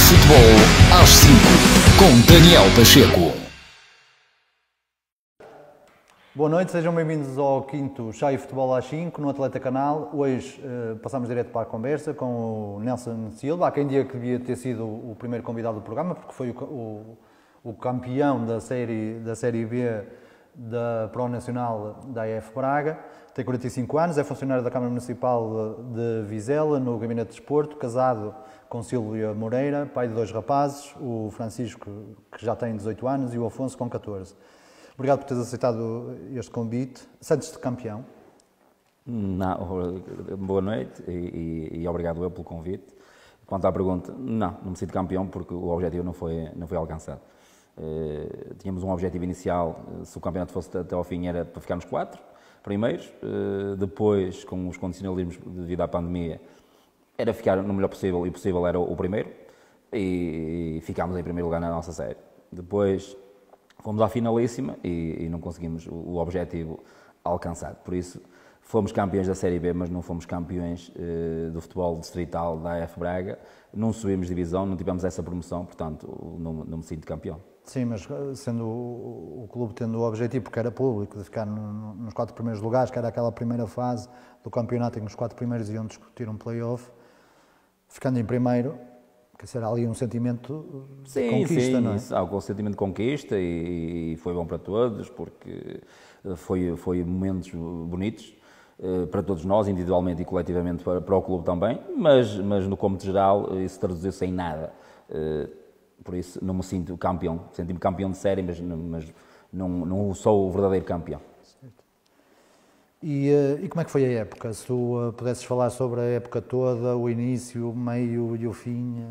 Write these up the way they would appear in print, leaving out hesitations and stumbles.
Futebol às 5, com Daniel Pacheco. Boa noite, sejam bem-vindos ao quinto Chá e Futebol às 5 no Atleta Canal. Hoje passamos direto para a conversa com o Nelson Silva. Há quem diga que devia ter sido o primeiro convidado do programa, porque foi o campeão da série B da Pro Nacional da AF Braga. Tem 45 anos, é funcionário da Câmara Municipal de Vizela, no Gabinete de Desporto, casado com Silvia Moreira, pai de 2 rapazes, o Francisco, que já tem 18 anos, e o Afonso, com 14. Obrigado por teres aceitado este convite. Sentes-te campeão? Não, boa noite e obrigado eu pelo convite. Quanto à pergunta, não me sinto campeão porque o objetivo não foi alcançado. Tínhamos um objetivo inicial, se o campeonato fosse até ao fim, era para ficar nos 4 primeiros. Depois, com os condicionalismos devido à pandemia, era ficar no melhor possível e o possível era o primeiro. E ficámos em primeiro lugar na nossa série. Depois fomos à finalíssima e não conseguimos o objetivo alcançado. Por isso, fomos campeões da Série B, mas não fomos campeões do futebol distrital da AF Braga. Não subimos divisão, não tivemos essa promoção, portanto, não me sinto campeão. Sim, mas sendo o clube tendo o objetivo, que era público, de ficar nos 4 primeiros lugares, que era aquela primeira fase do campeonato em que os 4 primeiros iam discutir um play-off, ficando em primeiro, quer dizer, há ali um sentimento de conquista, não é? Sim, há um sentimento de conquista e foi bom para todos, porque foi momentos bonitos para todos nós, individualmente e coletivamente para o clube também, mas no cômputo geral isso traduziu-se em nada. Por isso não me sinto campeão, senti-me campeão de série, mas não sou o verdadeiro campeão. E como é que foi a época? Se tu pudesses falar sobre a época toda, o início, o meio e o fim,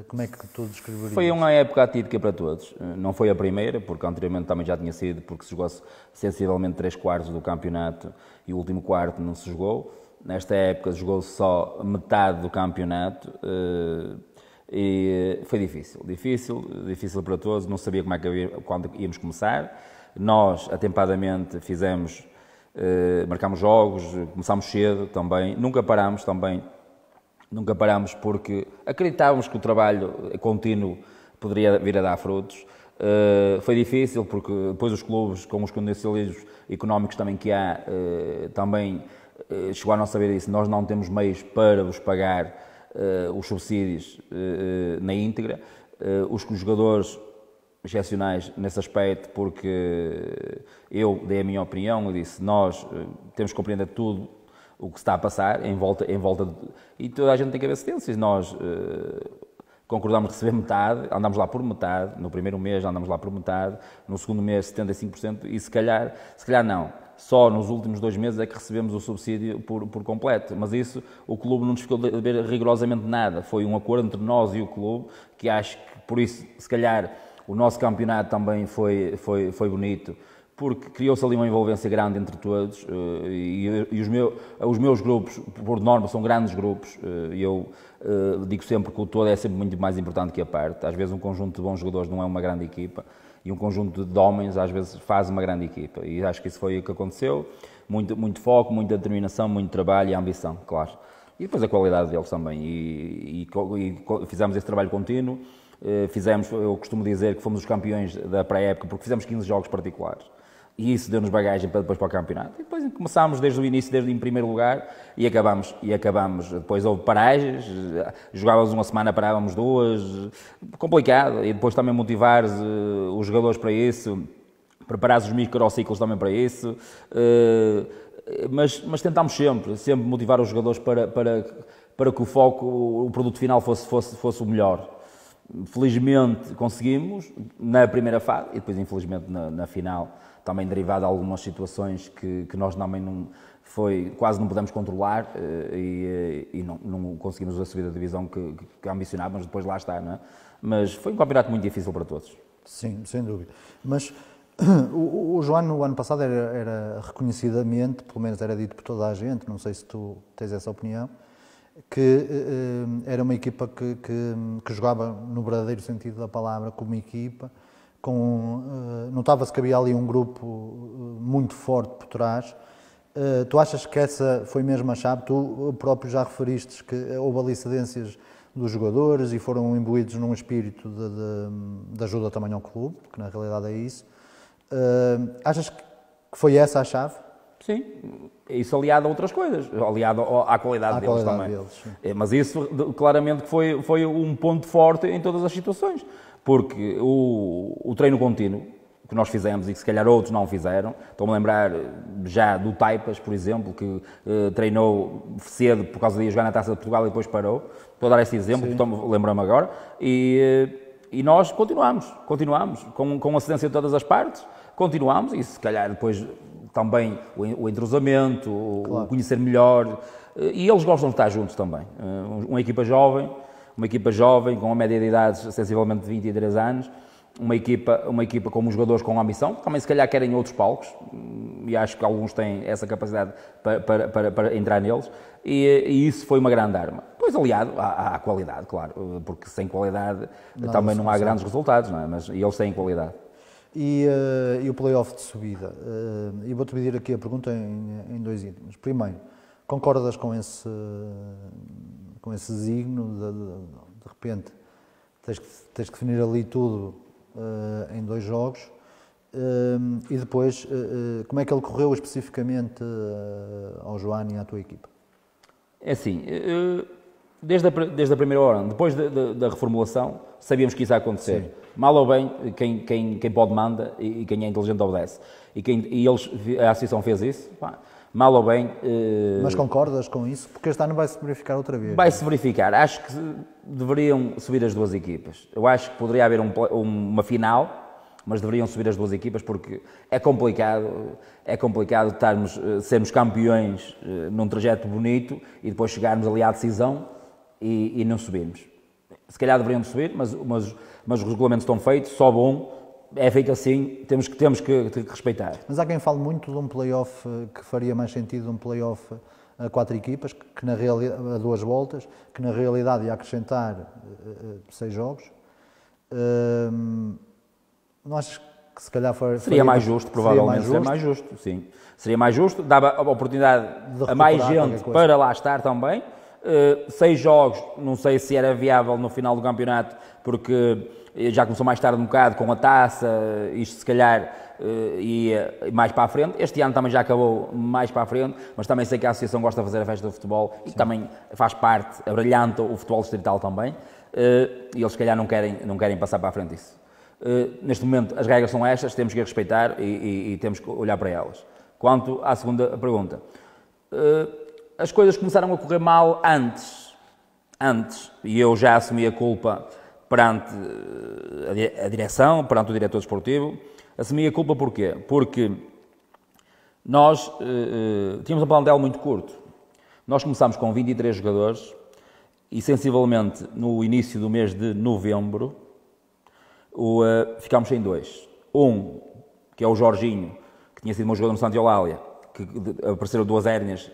como é que tu descreverias? Foi uma época atípica para todos. Não foi a primeira, porque anteriormente também já tinha sido, porque se jogou-se sensivelmente 3/4 do campeonato e o último quarto não se jogou. Nesta época jogou-se só metade do campeonato e foi difícil para todos. Não sabia quando íamos começar. Nós, atempadamente, marcámos jogos, começámos cedo também, nunca parámos porque acreditávamos que o trabalho contínuo poderia vir a dar frutos. Foi difícil porque depois os clubes, com os condicionalismos económicos também que há, também chegou a não saber isso, nós não temos meios para vos pagar os subsídios na íntegra. Os jogadores excepcionais nesse aspecto, porque eu dei a minha opinião, eu disse, nós temos que compreender tudo o que se está a passar em volta e toda a gente tem que haver cedências. Nós concordámos receber metade, andámos lá por metade, no primeiro mês andámos lá por metade, no segundo mês 75% e se calhar não. Só nos últimos 2 meses é que recebemos o subsídio por completo, mas isso o clube não nos ficou de ver rigorosamente nada. Foi um acordo entre nós e o clube, que acho que por isso, se calhar, o nosso campeonato também foi bonito, porque criou-se ali uma envolvência grande entre todos e os meus grupos, por norma, são grandes grupos e eu digo sempre que o todo é sempre muito mais importante que a parte. Às vezes um conjunto de bons jogadores não é uma grande equipa e um conjunto de homens às vezes faz uma grande equipa e acho que isso foi o que aconteceu. Muito foco, muita determinação, muito trabalho e ambição, claro. E depois a qualidade deles também e fizemos esse trabalho contínuo. Eu costumo dizer que fomos os campeões da pré-época porque fizemos 15 jogos particulares e isso deu-nos bagagem para depois para o campeonato. E depois começámos desde o início, desde em primeiro lugar e acabámos. Depois houve paragens, jogávamos uma semana, parávamos 2, complicado. E depois também motivar os jogadores para isso, preparar os microciclos também para isso. Mas tentámos sempre motivar os jogadores para que o foco, o produto final fosse o melhor. Felizmente conseguimos na primeira fase e depois infelizmente na final, também derivado de algumas situações que nós também quase não pudemos controlar e não conseguimos a subida da divisão que ambicionávamos, depois lá está, não é? Mas foi um campeonato muito difícil para todos. Sim, sem dúvida. Mas o João no ano passado era reconhecidamente, pelo menos era dito por toda a gente, não sei se tu tens essa opinião, que era uma equipa que jogava no verdadeiro sentido da palavra como equipa, notava-se que havia ali um grupo muito forte por trás. Tu achas que essa foi mesmo a chave? Tu próprio já referiste que houve ali cedências dos jogadores e foram imbuídos num espírito de ajuda também ao clube, que na realidade é isso. Achas que foi essa a chave? Sim, isso aliado a outras coisas, aliado à qualidade deles também. Mas isso claramente foi um ponto forte em todas as situações, porque o treino contínuo que nós fizemos e que se calhar outros não fizeram, estou-me a lembrar já do Taipas, por exemplo, que treinou cedo por causa de ir jogar na Taça de Portugal e depois parou, estou a dar esse exemplo, então, lembro-me agora, e nós continuamos com a cedência de todas as partes, continuamos e se calhar depois também o entrosamento, o conhecer melhor, e eles gostam de estar juntos também. Uma equipa jovem com uma média de idades sensivelmente de 23 anos, uma equipa com jogadores com ambição, também se calhar querem outros palcos, e acho que alguns têm essa capacidade para entrar neles, e isso foi uma grande arma. Pois aliado à qualidade, claro, porque sem qualidade também não há grandes resultados, não é? Mas eles têm qualidade. E o play-off de subida? E vou-te pedir aqui a pergunta em dois íntimos. Primeiro, concordas com esse designo de repente tens que definir ali tudo em 2 jogos? E depois, como é que ele correu especificamente ao João e à tua equipa? É assim, desde a primeira hora, depois da reformulação, sabíamos que isso ia acontecer. Sim. Mal ou bem, quem pode manda e quem é inteligente obedece. A Associação fez isso, mal ou bem... Mas concordas com isso? Porque este ano vai-se verificar outra vez. Vai-se verificar. Acho que deveriam subir as 2 equipas. Eu acho que poderia haver uma final, mas deveriam subir as 2 equipas porque é complicado sermos campeões num trajeto bonito e depois chegarmos ali à decisão e não subirmos. Se calhar deveriam subir, mas os regulamentos estão feitos, só bom, é feito assim, temos que respeitar. Mas há quem fale muito de um play-off que faria mais sentido, um play-off a 4 equipas, que na realidade, a 2 voltas, que na realidade ia acrescentar 6 jogos. Não achas que se calhar seria mais justo, provavelmente seria mais justo, sim. Seria mais justo, dava a oportunidade a mais gente para lá estar também. 6 jogos, não sei se era viável no final do campeonato, porque já começou mais tarde um bocado com a taça, isto se calhar ia mais para a frente. Este ano também já acabou mais para a frente, mas também sei que a Associação gosta de fazer a festa do futebol e também faz parte, abrilhanta o futebol distrital também, e eles se calhar não querem passar para a frente isso. Neste momento as regras são estas, temos que respeitar e temos que olhar para elas. Quanto à segunda pergunta, as coisas começaram a correr mal antes, e eu já assumi a culpa perante a direção, perante o diretor desportivo. Assumi a culpa porquê? Porque nós tínhamos um plantel muito curto. Nós começámos com 23 jogadores e, sensivelmente, no início do mês de novembro, ficámos sem 2. Um, que é o Jorginho, que tinha sido meu jogador no Santa Eulália, que apareceram 2 hérnias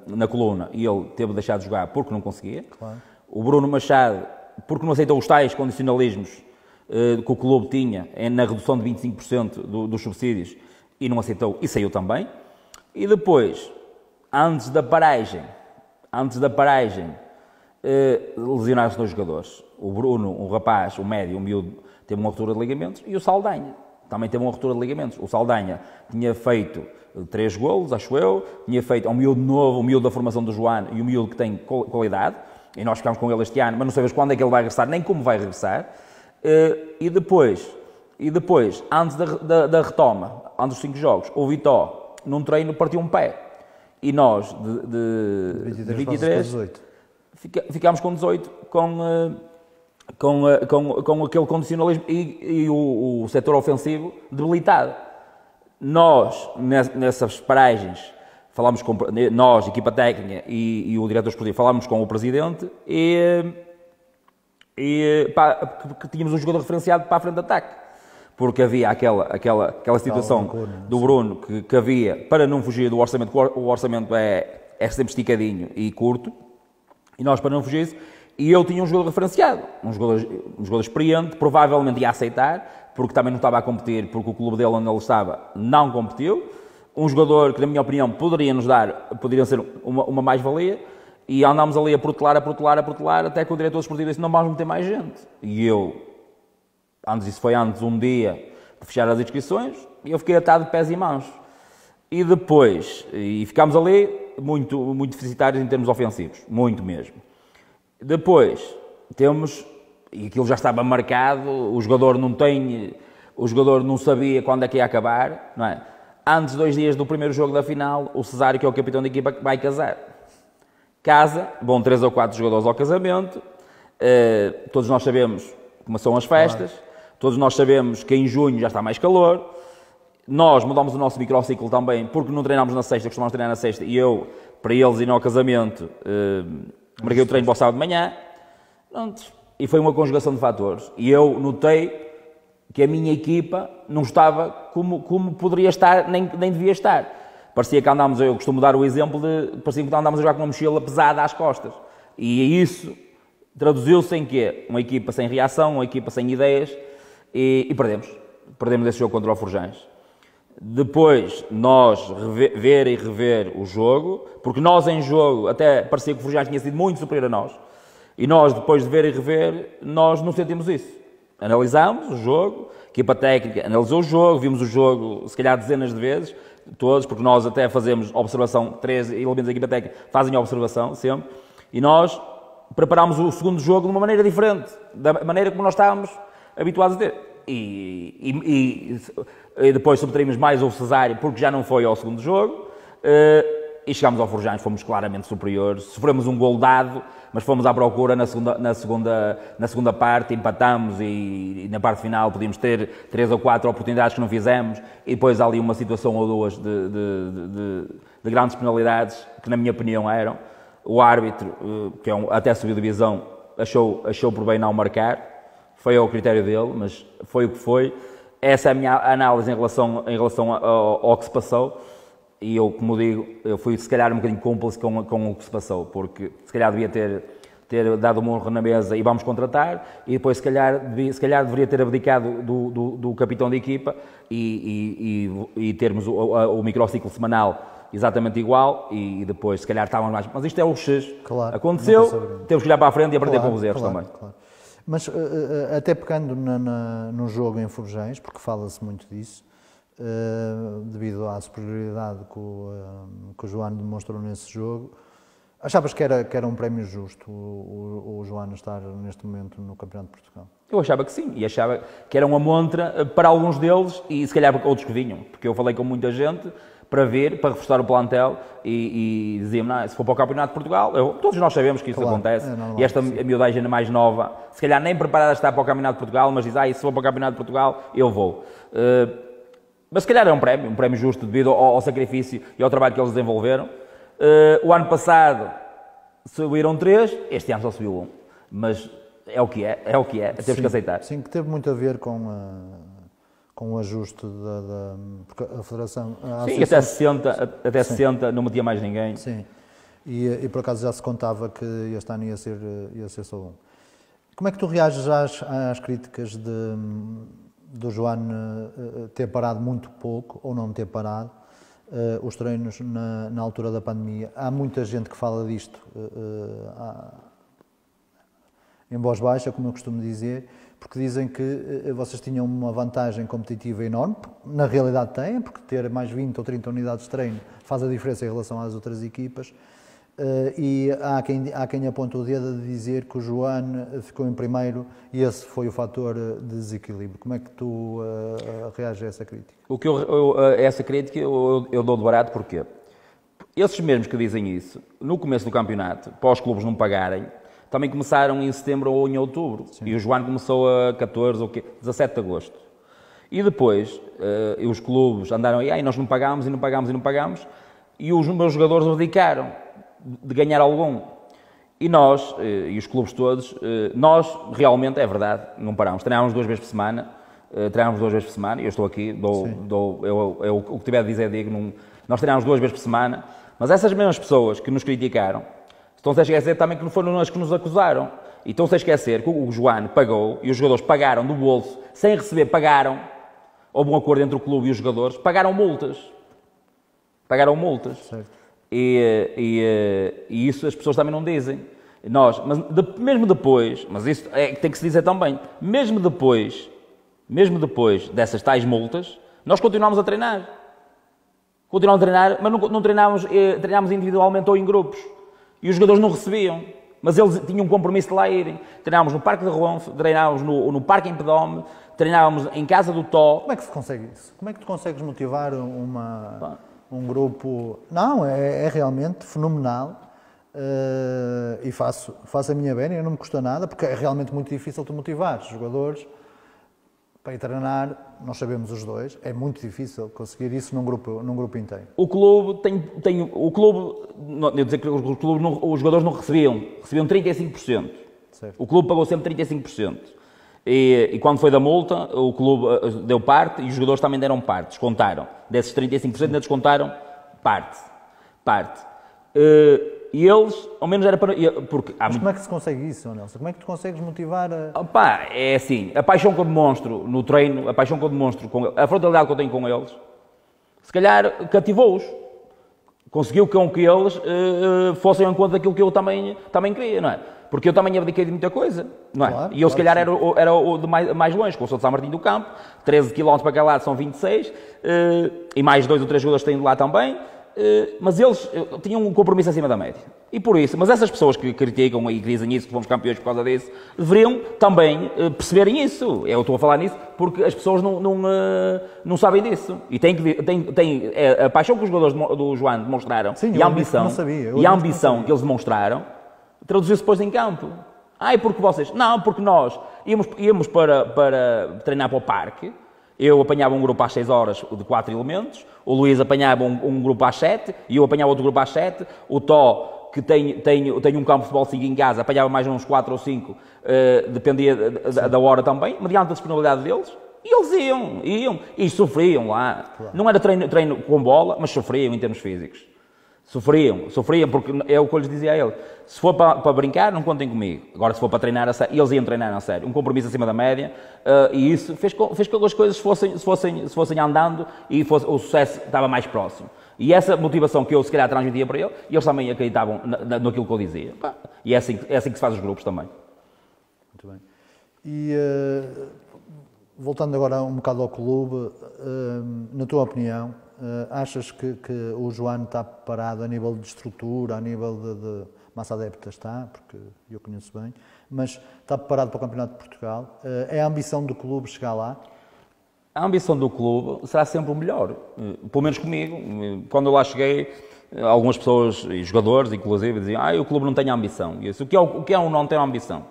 na coluna e ele teve de deixar de jogar porque não conseguia. Claro. O Bruno Machado, porque não aceitou os tais condicionalismos que o clube tinha na redução de 25% dos subsídios e não aceitou e saiu também. E depois, antes da paragem, lesionaram-se 2 jogadores. O Bruno, um rapaz, o médio, o miúdo, teve uma ruptura de ligamentos e o Saldanha também teve uma ruptura de ligamentos. O Saldanha tinha feito 3 golos, acho eu, tinha feito um miúdo novo, um miúdo da formação do João e um miúdo que tem qualidade, e nós ficámos com ele este ano, mas não sabemos quando é que ele vai regressar, nem como vai regressar. E depois antes da retoma, antes dos 5 jogos, o Vitó, num treino, partiu um pé. E nós, de 23 ficámos com 18, com aquele condicionalismo e o setor ofensivo debilitado. Nós, nessas paragens, falámos com nós, equipa técnica e o diretor esportivo, falámos com o presidente que tínhamos um jogador referenciado para a frente de ataque. Porque havia aquela situação do Bruno que havia, para não fugir do orçamento, o orçamento é sempre esticadinho e curto, e nós, para não fugir disso, e eu tinha um jogador referenciado, um jogador experiente, provavelmente ia aceitar, porque também não estava a competir, porque o clube dele onde ele estava não competiu, um jogador que, na minha opinião, poderia ser uma mais-valia, E andámos ali a protelar, até que o diretor esportivo disse, não vamos meter mais gente. E eu, isso foi antes um dia de fechar as inscrições, e eu fiquei atado de pés e mãos. E depois, ficámos ali muito deficitários em termos ofensivos, muito mesmo. Depois, e aquilo já estava marcado, o jogador não sabia quando é que ia acabar, não é? Antes, 2 dias do primeiro jogo da final, o Cesário, que é o capitão da equipa, vai casar. Casa, vão 3 ou 4 jogadores ao casamento, todos nós sabemos como são as festas, todos nós sabemos que em junho já está mais calor, nós mudamos o nosso microciclo também, porque não treinámos na sexta, costumamos treinar na sexta, e eu, para eles irem ao casamento, marquei o treino para o sábado de manhã, pronto, e foi uma conjugação de fatores, e eu notei que a minha equipa não estava como poderia estar, nem devia estar. Parecia que andámos, eu costumo dar o exemplo parecia que andámos a jogar com uma mochila pesada às costas. E isso traduziu-se em quê? Uma equipa sem reação, uma equipa sem ideias, e perdemos. Perdemos esse jogo contra o Forjães. Depois, nós ver e rever o jogo, porque nós em jogo, até parecia que o Forjães tinha sido muito superior a nós, e nós, depois de ver e rever, nós não sentimos isso. Analisámos o jogo, a equipa técnica analisou o jogo, vimos o jogo, se calhar dezenas de vezes, todos, porque nós até fazemos observação, 3 elementos da equipa técnica fazem a observação sempre, e nós preparámos o segundo jogo de uma maneira diferente, da maneira como nós estávamos habituados a ter. E depois subtraímos mais o Cesário, porque já não foi ao segundo jogo, e chegámos ao Forjães, fomos claramente superiores, sofremos um gol dado, mas fomos à procura na segunda parte, empatamos e na parte final podíamos ter 3 ou 4 oportunidades que não fizemos, e depois há ali uma situação ou duas de grandes penalidades, que na minha opinião eram. O árbitro, que até subiu de divisão, achou por bem não marcar, foi ao critério dele, mas foi o que foi. Essa é a minha análise em relação ao que se passou. E eu, como digo, eu fui se calhar um bocadinho cúmplice com o que se passou, porque se calhar devia ter dado um murro na mesa e vamos contratar, e depois se calhar deveria ter abdicado do capitão da equipa e termos o microciclo semanal exatamente igual, e depois se calhar estávamos mais... Mas isto é o X. Claro, aconteceu, temos que olhar para a frente e aprender com os erros claro, também. Claro. Mas até pegando no jogo em Forjães, porque fala-se muito disso, devido à superioridade que o Joano demonstrou nesse jogo, achavas que era um prémio justo o Joano estar neste momento no Campeonato de Portugal? Eu achava que sim, e achava que era uma montra para alguns deles e se calhar para outros que vinham, porque eu falei com muita gente para reforçar o plantel e diziam-me, se for para o Campeonato de Portugal, todos nós sabemos que isso acontece, e esta miudagem mais nova, se calhar nem preparada está para o Campeonato de Portugal, mas diz, se for para o Campeonato de Portugal, eu vou. Mas se calhar é um prémio justo devido ao sacrifício e ao trabalho que eles desenvolveram. O ano passado subiram 3, este ano só subiu 1, mas é o que é, temos que aceitar. Sim, que teve muito a ver com o ajuste porque a Federação... Sim, até 60 não metia mais ninguém. Sim, e por acaso já se contava que este ano ia ser só 1. Como é que tu reages às críticas do Joano ter parado muito pouco, ou não ter parado, os treinos na altura da pandemia? Há muita gente que fala disto em voz baixa, como eu costumo dizer, porque dizem que vocês tinham uma vantagem competitiva enorme, na realidade têm, porque ter mais 20 ou 30 unidades de treino faz a diferença em relação às outras equipas, e há quem aponta o dedo a dizer que o Joano ficou em primeiro e esse foi o fator de desequilíbrio. Como é que tu reages a essa crítica? Essa crítica eu dou de barato, porquê? Esses mesmos que dizem isso, no começo do campeonato, para os clubes não pagarem, também começaram em setembro ou em outubro. Sim. E o Joano começou a 17 de agosto. E depois, os clubes andaram aí, nós não pagámos, e os meus jogadores abdicaram de ganhar algum. E nós, e os clubes todos, nós realmente, é verdade, não parámos. Treinámos 2 vezes por semana, e eu estou aqui, o que tiver a dizer digo, nós treinámos 2 vezes por semana, mas essas mesmas pessoas que nos criticaram, estão-se a esquecer também que não foram nós que nos acusaram. E estão-se a esquecer que o Joano pagou, e os jogadores pagaram do bolso, sem receber, pagaram. Houve um acordo entre o clube e os jogadores, pagaram multas. Certo. E isso as pessoas também não dizem. Mas mesmo depois, mas isso é que tem que se dizer também, mesmo depois dessas tais multas, nós continuamos a treinar. Continuamos a treinar, mas não treinámos individualmente ou em grupos. E os jogadores não recebiam. Mas eles tinham um compromisso de lá irem. Treinávamos no Parque de Ronfe, treinávamos no Parque Empedome, treinávamos em casa do Tó. Como é que se consegue isso? Como é que tu consegues motivar um grupo? Não, é realmente fenomenal. E faço a minha bénia, não me custa nada, porque é realmente muito difícil tu motivar os jogadores para ir treinar. Nós sabemos os dois, é muito difícil conseguir isso num grupo inteiro. O clube eu dizer que os jogadores não recebiam 35%. Certo. O clube pagou sempre 35%. E quando foi da multa, o clube deu parte e os jogadores também deram parte, descontaram. Desses 35% ainda descontaram parte. E eles, ao menos era para... Mas como é que se consegue isso, Nelson? Como é que tu consegues motivar É assim, a paixão que eu demonstro no treino, a paixão que eu demonstro, a frontalidade que eu tenho com eles, se calhar cativou-os. Conseguiu com que eles fossem ao encontro daquilo que eu também queria, não é? Porque eu também abdiquei de muita coisa, não é? Claro, e eu, se calhar, era o de mais longe, com o São de São Martinho do Campo, 13 km para cada lado são 26, e mais 2 ou 3 jogadores têm de lá também. Mas eles tinham um compromisso acima da média. E por isso, mas essas pessoas que criticam e que dizem isso, que fomos campeões por causa disso, deveriam também perceberem isso. Eu estou a falar nisso porque as pessoas não sabem disso. E a paixão que os jogadores do Joano demonstraram, Sim, e a ambição, que eles demonstraram, traduziu-se depois em campo. E porque vocês? Não, porque nós íamos para treinar para o parque. Eu apanhava um grupo às 6 horas de 4 elementos, o Luís apanhava um grupo às 7, e eu apanhava outro grupo às 7, o Tó, que tem um campo de futebol 5 em casa, apanhava mais uns 4 ou 5, dependia da hora também, mediante a disponibilidade deles, e eles iam, e sofriam lá. Claro. Não era treino com bola, mas sofriam em termos físicos. Sofriam, porque é o que eu lhes dizia a ele. Se for para brincar, não contem comigo. Agora, se for para treinar a sério, eles iam treinar a sério. Um compromisso acima da média, e isso fez com que as coisas fossem andando e o sucesso estava mais próximo. E essa motivação que eu, se calhar, transmitia para ele, e eles também acreditavam naquilo que eu dizia. E é assim que se faz os grupos também. Muito bem. E voltando agora um bocado ao clube, na tua opinião, achas que o Joano está preparado a nível de estrutura, a nível de massa adepta? Está, porque eu conheço bem, mas está preparado para o Campeonato de Portugal? É a ambição do clube chegar lá? A ambição do clube será sempre o melhor, pelo menos comigo. Quando eu lá cheguei, algumas pessoas, e jogadores inclusive, diziam o clube não tem ambição. E eu disse, o que é um não ter ambição?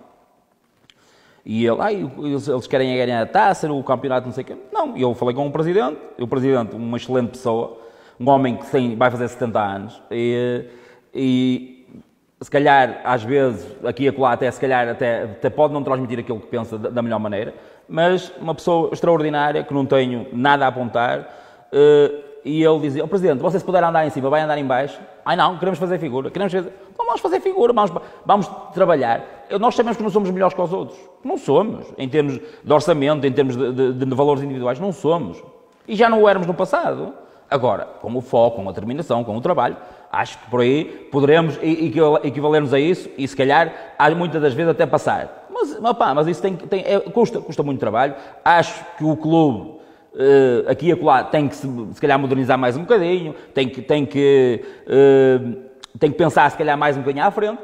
E eles querem ganhar a taça, o campeonato, não sei o quê. Não, eu falei com o presidente, uma excelente pessoa, um homem que vai fazer 70 anos, e se calhar, às vezes, aqui e acolá, até pode não transmitir aquilo que pensa da melhor maneira, mas uma pessoa extraordinária, que não tenho nada a apontar, e ele dizia, Presidente, você se puder andar em cima, vai andar em baixo? Não, queremos fazer figura, vamos fazer figura, vamos trabalhar. Nós sabemos que não somos melhores que os outros, não somos, em termos de orçamento, em termos de valores individuais, não somos, e já não o éramos no passado. Agora, com o foco, com a determinação, com o trabalho, acho que por aí poderemos equivaler-nos a isso e, se calhar, muitas das vezes até passar. Mas isso custa muito trabalho. Acho que o clube, aqui e acolá, tem que se calhar modernizar mais um bocadinho, tem que pensar, se calhar, mais um bocadinho à frente,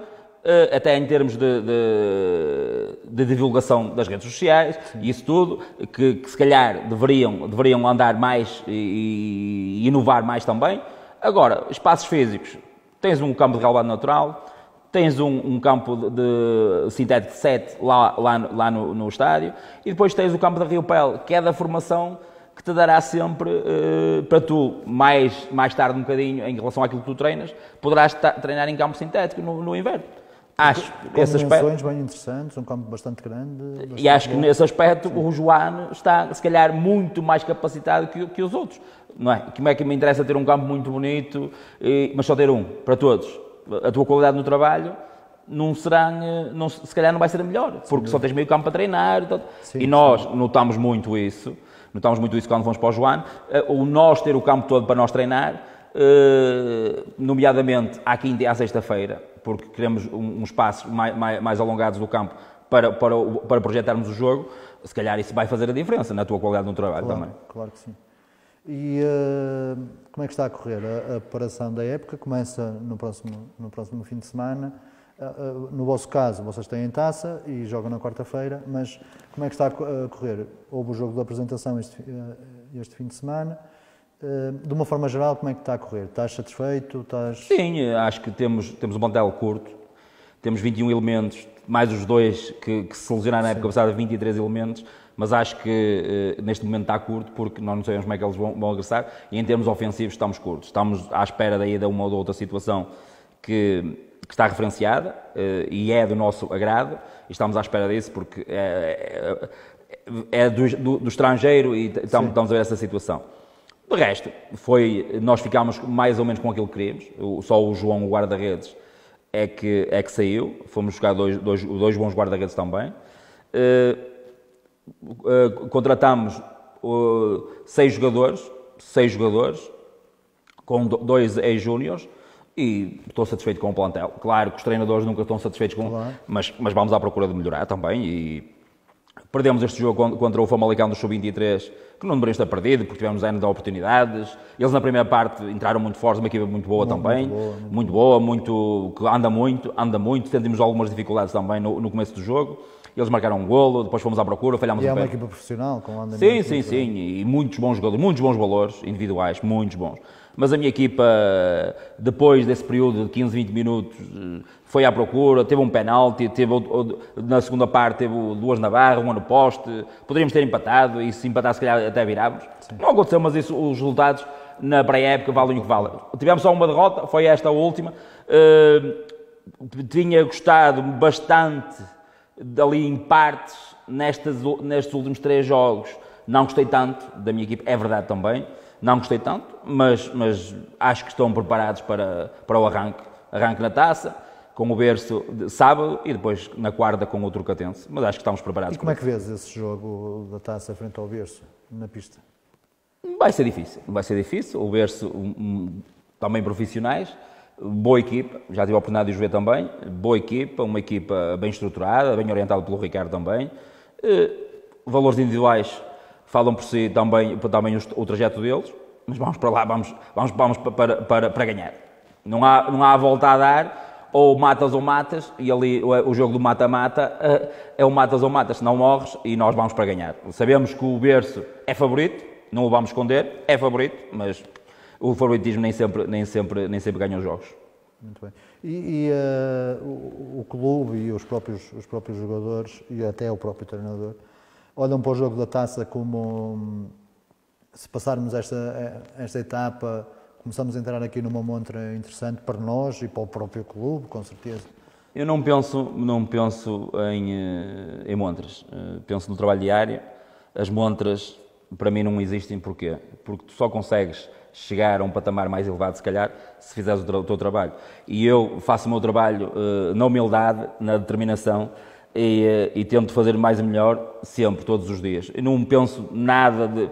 até em termos de divulgação das redes sociais. Sim. E isso tudo, que se calhar deveriam andar mais e inovar mais também. Agora, espaços físicos, tens um campo de relvado natural, tens um campo de sintético de 7 lá no estádio, e depois tens o campo da Rio Pel, que é da formação, que te dará sempre, para tu, mais tarde um bocadinho, em relação àquilo que tu treinas, poderás treinar em campo sintético no inverno. Acho que esse aspecto bem interessantes, um campo bastante grande. E acho que nesse aspecto o Joano está, se calhar, muito mais capacitado que os outros. Não é? Como é que me interessa ter um campo muito bonito, mas só ter um, para todos? A tua qualidade no trabalho se calhar não vai ser a melhor, porque só tens meio campo para treinar. E nós notamos muito isso quando fomos para o Joano. O nós ter o campo todo para nós treinar nomeadamente à quinta e à sexta-feira, porque queremos um espaço mais alongados do campo para projetarmos o jogo. Se calhar isso vai fazer a diferença na tua qualidade no trabalho também. Claro que sim. E como é que está a correr? A preparação da época começa no próximo fim de semana. No vosso caso, vocês têm taça e jogam na quarta-feira, mas como é que está a correr? Houve o jogo de apresentação este fim de semana. De uma forma geral, como é que está a correr? Estás satisfeito? Sim, acho que temos um plantel curto, temos 21 elementos, mais os dois que se lesionaram na época passada, 23 elementos, mas acho que neste momento está curto, porque nós não sabemos como é que eles vão regressar, e em termos ofensivos estamos curtos. Estamos à espera daí de uma ou outra situação que está referenciada e é do nosso agrado, e estamos à espera disso porque é do estrangeiro e estamos a ver essa situação. De resto, nós ficámos mais ou menos com aquilo que queríamos, só o João, o guarda-redes, é que saiu, fomos buscar dois bons guarda-redes também. Contratámos 6 jogadores, com 2 ex-júniores, e estou satisfeito com o plantel. Claro que os treinadores nunca estão satisfeitos com, claro. mas vamos à procura de melhorar também. E perdemos este jogo contra o Famalicão do Sub-23, que não deveríamos ter perdido, porque tivemos N de oportunidades. Eles na primeira parte entraram muito fortes, uma equipa muito boa também, muito boa, que anda muito, sentimos algumas dificuldades também no começo do jogo. Eles marcaram um golo, depois fomos à procura, falhámos um pé. E é uma equipa profissional, com andamento. Sim, e muitos bons jogadores, muitos bons valores individuais, muitos bons. Mas a minha equipa, depois desse período de 15, 20 minutos, foi à procura, teve um penalti, na segunda parte teve 2 na barra, 1 no poste, poderíamos ter empatado, e se empatar se calhar até virámos. Sim. Não aconteceu, mas isso, os resultados na pré-época valem o que valem. Tivemos só uma derrota, foi esta a última. Tinha gostado bastante dali em partes, nestes últimos 3 jogos, não gostei tanto da minha equipa, é verdade também, não gostei tanto, mas acho que estão preparados para o arranque na taça, com o Berço de sábado e depois na quarta com o Trocatense, mas acho que estamos preparados. E como é que vês esse jogo da taça frente ao Berço, na pista? Vai ser difícil, o Berço também profissionais, boa equipa, já tive a oportunidade de os ver também, boa equipa, uma equipa bem estruturada, bem orientada pelo Ricardo também. Valores individuais falam por si também o trajeto deles, mas vamos para lá, vamos para ganhar. Não há a volta a dar, ou matas, e ali o jogo do mata-mata é o matas ou matas, se não morres, e nós vamos para ganhar. Sabemos que o Berço é favorito, não o vamos esconder, é favorito, mas o favoritismo nem sempre ganha os jogos. Muito bem. E o clube e os próprios jogadores e até o próprio treinador olham para o jogo da taça como, se passarmos esta etapa, começamos a entrar aqui numa montra interessante para nós e para o próprio clube, com certeza. Eu não penso em montras, penso no trabalho diário. As montras para mim não existem, porquê? Porque tu só consegues chegar a um patamar mais elevado, se calhar, se fizeres o teu trabalho. E eu faço o meu trabalho na humildade, na determinação, e tento fazer mais e melhor sempre, todos os dias. Eu não penso nada de...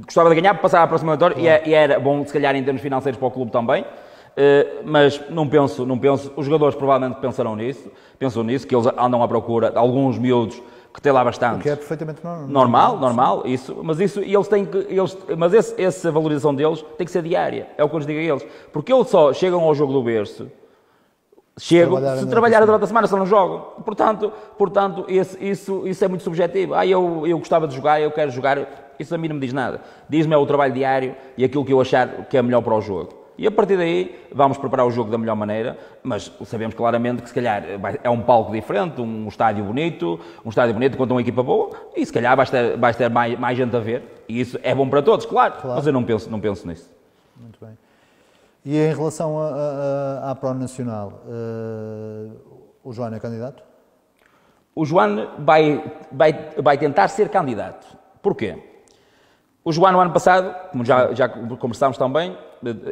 Gostava de ganhar para passar à próxima eliminatória, e era bom, se calhar, em termos financeiros para o clube também, mas não penso. Os jogadores provavelmente pensam nisso, que eles andam à procura de alguns miúdos que tem lá bastante. Que é perfeitamente normal, isso, mas eles têm que, essa valorização deles tem que ser diária, é o que eu lhes digo a eles, porque eles só chegam ao jogo do Berço, se trabalharem durante a semana, só não jogam, portanto isso é muito subjetivo. Eu gostava de jogar, eu quero jogar, isso a mim não me diz nada, diz-me o trabalho diário e aquilo que eu achar que é melhor para o jogo. E a partir daí vamos preparar o jogo da melhor maneira, mas sabemos claramente que se calhar é um palco diferente, um estádio bonito contra uma equipa boa, e se calhar vais ter mais gente a ver, e isso é bom para todos, claro. Mas eu não penso nisso. Muito bem. E em relação à Pro Nacional, o João é candidato? O João vai tentar ser candidato. Porquê? O João, no ano passado, como já conversámos também,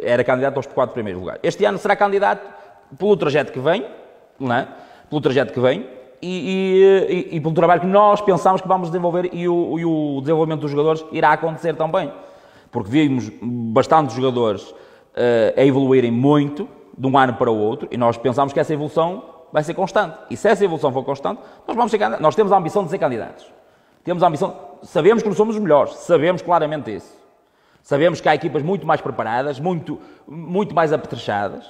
era candidato aos 4 primeiros lugares. Este ano será candidato pelo trajeto que vem, não é? Pelo trajeto que vem e pelo trabalho que nós pensamos que vamos desenvolver, e o desenvolvimento dos jogadores irá acontecer também. Porque vimos bastantes jogadores a evoluírem muito de um ano para o outro e nós pensamos que essa evolução vai ser constante. E se essa evolução for constante, nós vamos ser candidatos. Nós temos a ambição de ser candidatos. Temos a ambição, sabemos que não somos os melhores, sabemos claramente isso. Sabemos que há equipas muito mais preparadas, muito mais apetrechadas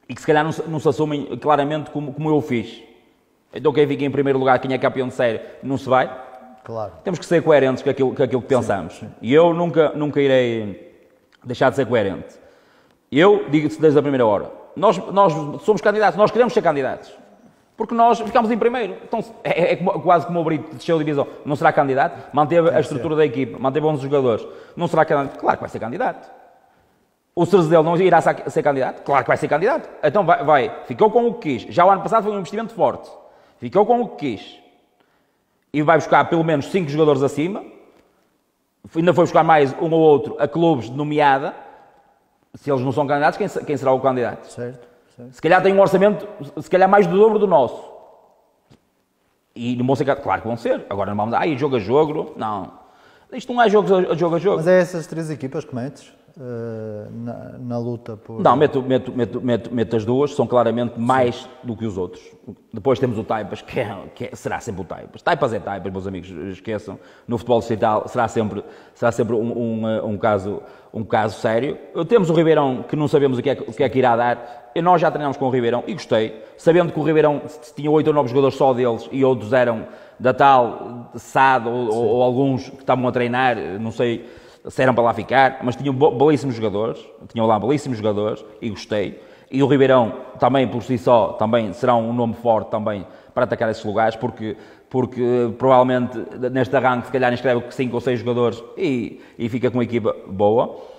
e que se calhar não se assumem claramente como eu fiz. Então quem fica em primeiro lugar, quem é campeão de série, não se vai. Claro. Temos que ser coerentes com aquilo que pensamos. Sim. E eu nunca irei deixar de ser coerente. Eu digo-te desde a primeira hora. Nós somos candidatos, nós queremos ser candidatos. Porque nós ficamos em primeiro. Então é quase como o Brito desceu a divisão. Não será candidato? Manteve a estrutura da equipa, manteve 11 jogadores. Não será candidato? Claro que vai ser candidato. O Cerzedel não irá ser candidato? Claro que vai ser candidato. Então vai. Ficou com o que quis. Já o ano passado foi um investimento forte. Ficou com o que quis. E vai buscar pelo menos 5 jogadores acima. Ainda foi buscar mais um ou outro a clubes de nomeada. Se eles não são candidatos, quem será o candidato? Certo. Se calhar tem um orçamento, se calhar mais do dobro do nosso. E não vão ser, claro que vão ser. Agora não vamos jogo a jogo. Não. Isto não é jogo a jogo. Mas é essas 3 equipas que metes na luta por... Não, meto as duas, são claramente mais do que os outros. Depois temos o Taipas, que será sempre o Taipas. Taipas é Taipas, meus amigos, esqueçam. No futebol distrital será sempre um caso sério. Temos o Ribeirão, que não sabemos o que é que irá dar. E nós já treinamos com o Ribeirão e gostei, sabendo que o Ribeirão tinha 8 ou 9 jogadores só deles e outros eram da tal SAD ou alguns que estavam a treinar, não sei se eram para lá ficar, mas tinham belíssimos jogadores, e gostei. E o Ribeirão também, por si só, também será um nome forte também para atacar esses lugares, porque provavelmente neste arranque se calhar inscreve 5 ou 6 jogadores e fica com uma equipa boa.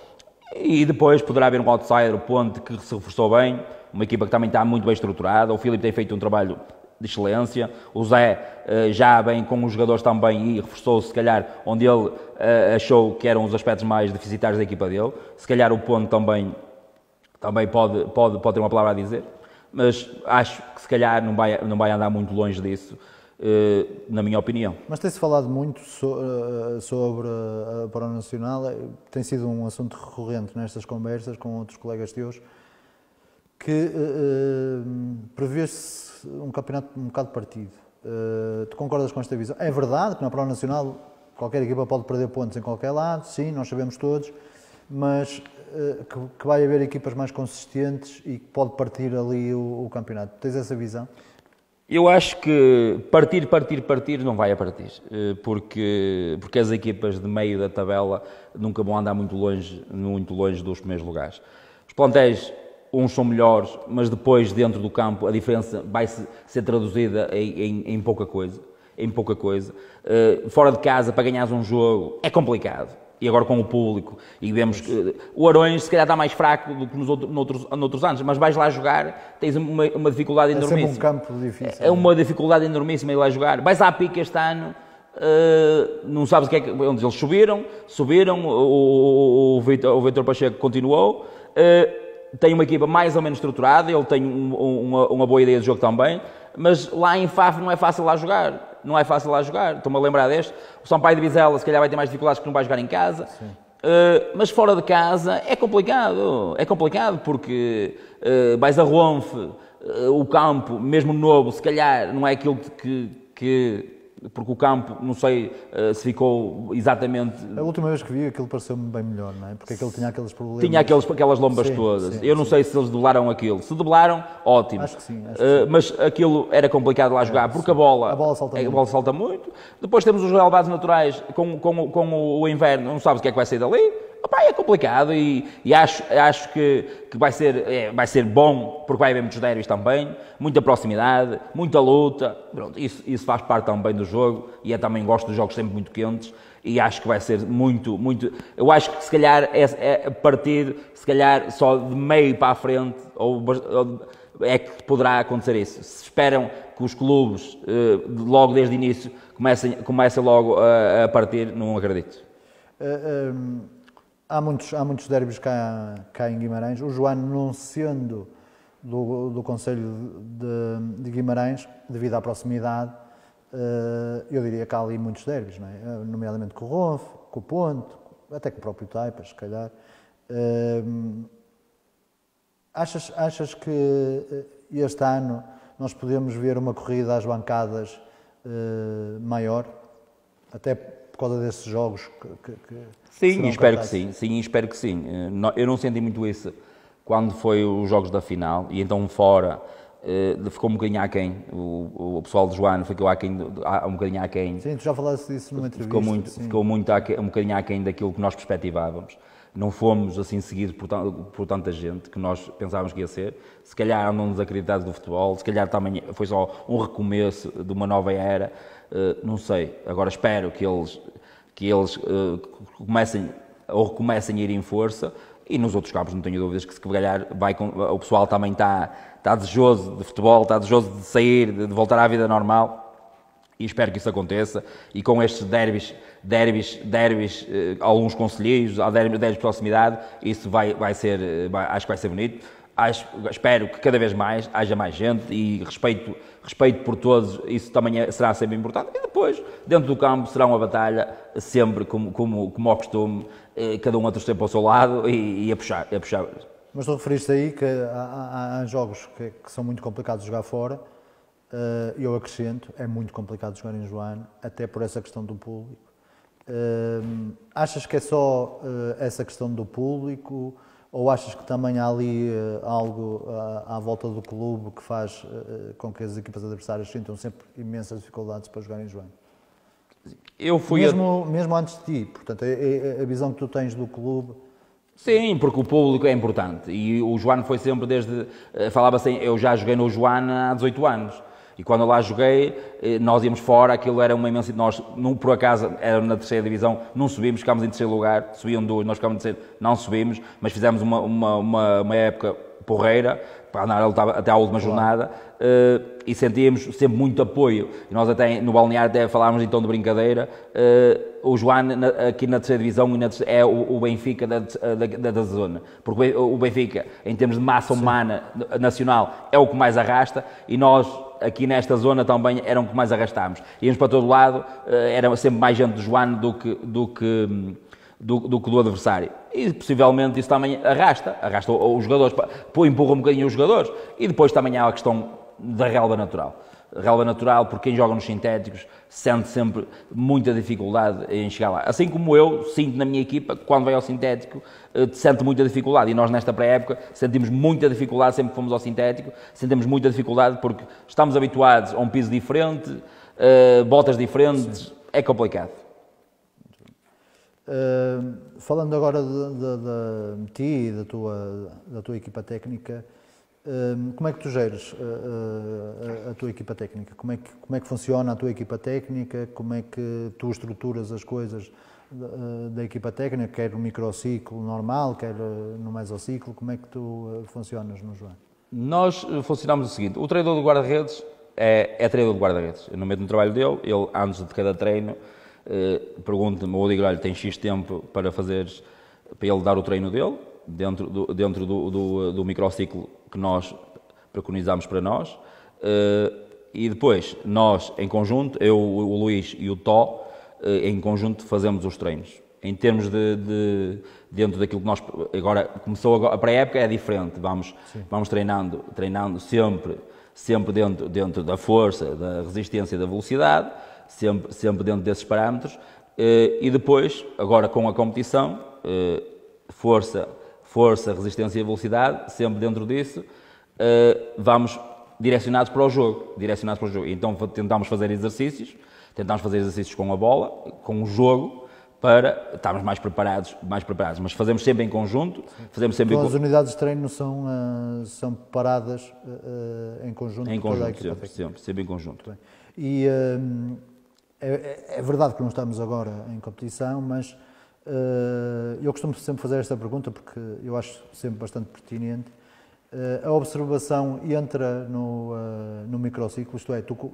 E depois poderá haver um outsider, o Ponte, que se reforçou bem, uma equipa que também está muito bem estruturada, o Filipe tem feito um trabalho de excelência, o Zé já bem com os jogadores também e reforçou-se, se calhar, onde ele achou que eram os aspectos mais deficitários da equipa dele, se calhar o Ponte também pode ter uma palavra a dizer, mas acho que se calhar não vai andar muito longe disso, na minha opinião. Mas tem-se falado muito sobre a Pró Nacional, tem sido um assunto recorrente nestas conversas com outros colegas teus, que prevê-se um campeonato um bocado partido. Tu concordas com esta visão? É verdade que na Pró Nacional qualquer equipa pode perder pontos em qualquer lado, sim, nós sabemos todos, mas que vai haver equipas mais consistentes e que pode partir ali o campeonato. Tens essa visão? Eu acho que partir não vai a partir, porque as equipas de meio da tabela nunca vão andar muito longe dos primeiros lugares. Os plantéis, uns são melhores, mas depois dentro do campo a diferença vai ser traduzida em pouca coisa. Fora de casa, para ganhares um jogo, é complicado. E agora com o público, e vemos que o Arões se calhar está mais fraco do que noutros anos, mas vais lá jogar, tens uma dificuldade enormíssima. É sempre um campo difícil. É uma dificuldade enormíssima ir lá jogar. Vais à Pica este ano, não sabes onde eles subiram, o Vítor Pacheco continuou, tem uma equipa mais ou menos estruturada, ele tem uma boa ideia de jogo também, mas lá em Faf não é fácil lá jogar. Estou-me a lembrar deste. O Sampaio de Vizela se calhar vai ter mais dificuldades porque não vai jogar em casa. Mas fora de casa é complicado porque vais a Ronfe, o campo, mesmo novo, se calhar não é aquilo que porque o campo, não sei se ficou exatamente... A última vez que vi aquilo pareceu-me bem melhor, não é? Porque aquele tinha aqueles problemas... Tinha aquelas lombas todas. Eu não sei se eles dublaram aquilo. Se dublaram, ótimo. Acho que sim. Mas aquilo era complicado lá jogar, porque a bola salta muito. Depois temos os relevados naturais com o inverno, não sabes o que é que vai sair dali. Opa, é complicado e acho que vai ser bom, porque vai haver muitos derbys também, muita proximidade, muita luta. Pronto, isso faz parte também do jogo e eu também gosto dos jogos sempre muito quentes e acho que vai ser muito... Eu acho que se calhar é partir, se calhar só de meio para a frente, é que poderá acontecer isso. Se esperam que os clubes, logo desde o início, comecem logo a partir, não acredito. Há muitos derbys cá em Guimarães. O Joano, não sendo do concelho de Guimarães, devido à proximidade, eu diria que há ali muitos derbys, não é? Nomeadamente com o Ronfe, com o Ponte, até com o próprio Taipas, se calhar. Achas que este ano nós podemos ver uma corrida às bancadas maior, até por causa desses jogos que Sim, espero que sim. Sim, espero que sim. Eu não senti muito isso quando foi os jogos da final, e então fora ficou um bocadinho aquém. O pessoal de Joana ficou um bocadinho aquém. Sim, tu já falaste disso numa entrevista. Ficou muito um bocadinho aquém daquilo que nós perspectivávamos. Não fomos assim seguidos por tanta gente que nós pensávamos que ia ser. Se calhar andam desacreditados do futebol, se calhar também foi só um recomeço de uma nova era. Não sei. Agora espero que eles recomecem a ir em força, e nos outros campos não tenho dúvidas que se calhar o pessoal também está desejoso de futebol, está desejoso de sair, de voltar à vida normal, e espero que isso aconteça. E com estes derbys, alguns concelheiros, derbys de proximidade, isso acho que vai ser bonito. Espero que cada vez mais haja mais gente, e respeito por todos, isso também será sempre importante. E depois, dentro do campo, será uma batalha, sempre como ao costume, cada um a torcer para o seu lado e a puxar. Mas tu referiste aí que há jogos que são muito complicados de jogar fora. Eu acrescento, é muito complicado jogar em Joane, até por essa questão do público. Achas que é só essa questão do público, ou achas que também há ali algo à volta do clube que faz com que as equipas adversárias sintam sempre imensas dificuldades para jogar em Joane? Mesmo antes de ti, portanto, a visão que tu tens do clube. Sim, porque o público é importante, e o Joane foi sempre falava assim, eu já joguei no Joane há 18 anos, e quando eu lá joguei, nós íamos fora, aquilo era uma imensa... Nós, por acaso, era na terceira divisão, não subimos, ficámos em terceiro lugar, subiam duas, nós ficámos em terceiro, não subimos, mas fizemos uma época porreira, para andar a lutar até à última jornada, e sentíamos sempre muito apoio. E nós até, no balneário, até falávamos então de brincadeira, o Joane, aqui na terceira divisão, é o Benfica da zona, porque o Benfica, em termos de massa humana nacional, é o que mais arrasta, e nós, aqui nesta zona também eram o que mais arrastámos. Íamos para todo lado, era sempre mais gente do Joane do que do adversário. E possivelmente isso também arrasta os jogadores, empurra um bocadinho os jogadores. E depois também há a questão da relva natural. Relva natural, porque quem joga nos sintéticos sente sempre muita dificuldade em chegar lá. Assim como eu sinto na minha equipa, quando vai ao sintético, sente muita dificuldade. E nós, nesta pré-época, sentimos muita dificuldade sempre que fomos ao sintético. Sentimos muita dificuldade porque estamos habituados a um piso diferente, botas diferentes. Sim. É complicado. Falando agora de ti e da tua equipa técnica, como é que tu geres a tua equipa técnica? Como é que funciona a tua equipa técnica? Como é que tu estruturas as coisas da equipa técnica, quer no microciclo normal, quer no mesociclo? Como é que tu funcionas no Joane? Nós funcionamos o seguinte: o treinador do guarda-redes é treinador do guarda-redes. Eu não meto no trabalho dele, ele antes de cada treino pergunta-me, ou digo, olha, tem X tempo para ele dar o treino dele, dentro do microciclo que nós preconizamos para nós, e depois nós, em conjunto, eu, o Luís e o Tó, em conjunto fazemos os treinos. Em termos dentro daquilo que nós... Agora, começou a pré-época, é diferente, vamos treinando sempre dentro da força, da resistência e da velocidade, sempre dentro desses parâmetros, e depois, agora com a competição, força, resistência e velocidade, sempre dentro disso, vamos direcionados para o jogo. Então tentamos fazer exercícios com a bola, com o jogo, para estarmos mais preparados, mas fazemos sempre em conjunto. Então as unidades de treino são preparadas em conjunto? Em conjunto, sempre em conjunto. E é verdade que não estamos agora em competição, mas eu costumo sempre fazer esta pergunta porque eu acho sempre bastante pertinente. A observação entra no microciclo, isto é, tu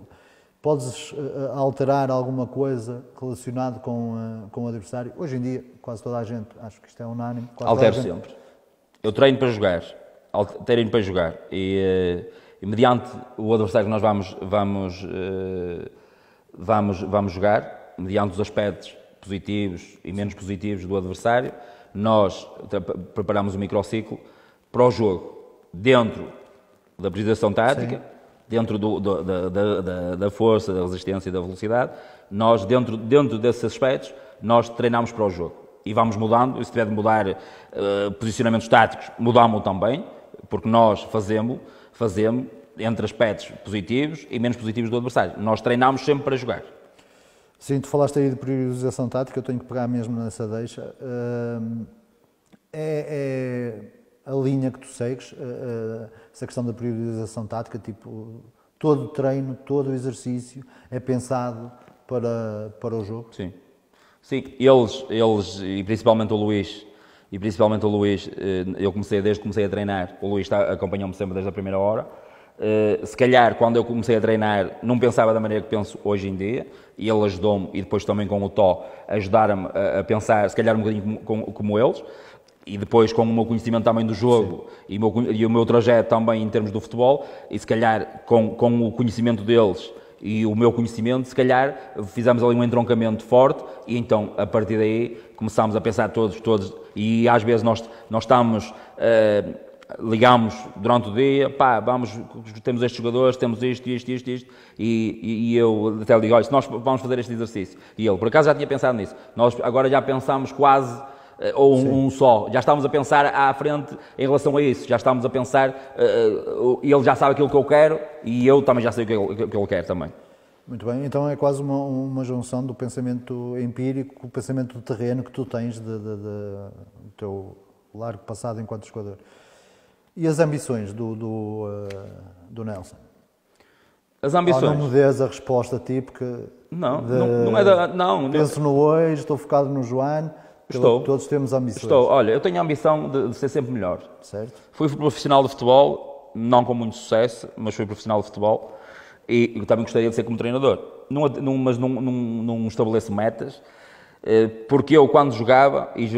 podes alterar alguma coisa relacionada com o adversário? Hoje em dia, quase toda a gente, acho que isto é unânime. Altero sempre. Eu treino para jogar. E mediante o adversário que nós vamos jogar, mediante os aspectos positivos e menos positivos do adversário, nós preparamos o microciclo para o jogo. dentro da priorização tática, dentro da força, da resistência e da velocidade, nós, dentro desses aspectos, nós treinamos para o jogo. E vamos mudando, e se tiver de mudar posicionamentos táticos, mudamos também, porque nós fazemos entre aspectos positivos e menos positivos do adversário. Nós treinamos sempre para jogar. Sim, tu falaste aí de priorização tática, eu tenho que pegar mesmo nessa deixa. É a linha que tu segues, essa questão da priorização tática, tipo, todo o treino, todo o exercício é pensado para o jogo? Sim. Sim, eles e principalmente o Luís, eu desde que comecei a treinar, o Luís acompanhou-me sempre desde a primeira hora. Se calhar, quando eu comecei a treinar, não pensava da maneira que penso hoje em dia, e ele ajudou-me, e depois também com o Tó, ajudaram-me a pensar, se calhar um bocadinho como eles, e depois com o meu conhecimento também do jogo e o meu trajeto também em termos do futebol, e se calhar com o conhecimento deles e o meu conhecimento, se calhar fizemos ali um entroncamento forte, e então a partir daí começámos a pensar todos, e às vezes nós estamos... ligamos durante o dia, temos estes jogadores, temos isto, e eu até lhe digo, olha, se nós vamos fazer este exercício, e ele, por acaso já tinha pensado nisso, nós agora já pensámos quase, ou um só, já estamos a pensar à frente em relação a isso, já estamos a pensar, ele já sabe aquilo que eu quero, e eu também já sei o que ele quer também. Muito bem, então é quase uma junção do pensamento empírico com o pensamento do terreno que tu tens do teu largo passado enquanto jogador. E as ambições do Nelson? As ambições? Ou não me dês a resposta típica? Não. Penso no hoje, estou focado no João. Todos temos ambições. Olha, eu tenho a ambição de ser sempre melhor. Certo. Fui profissional de futebol, não com muito sucesso, mas fui profissional de futebol, e eu também gostaria de ser como treinador. Mas não estabeleço metas. Porque eu, quando jogava, e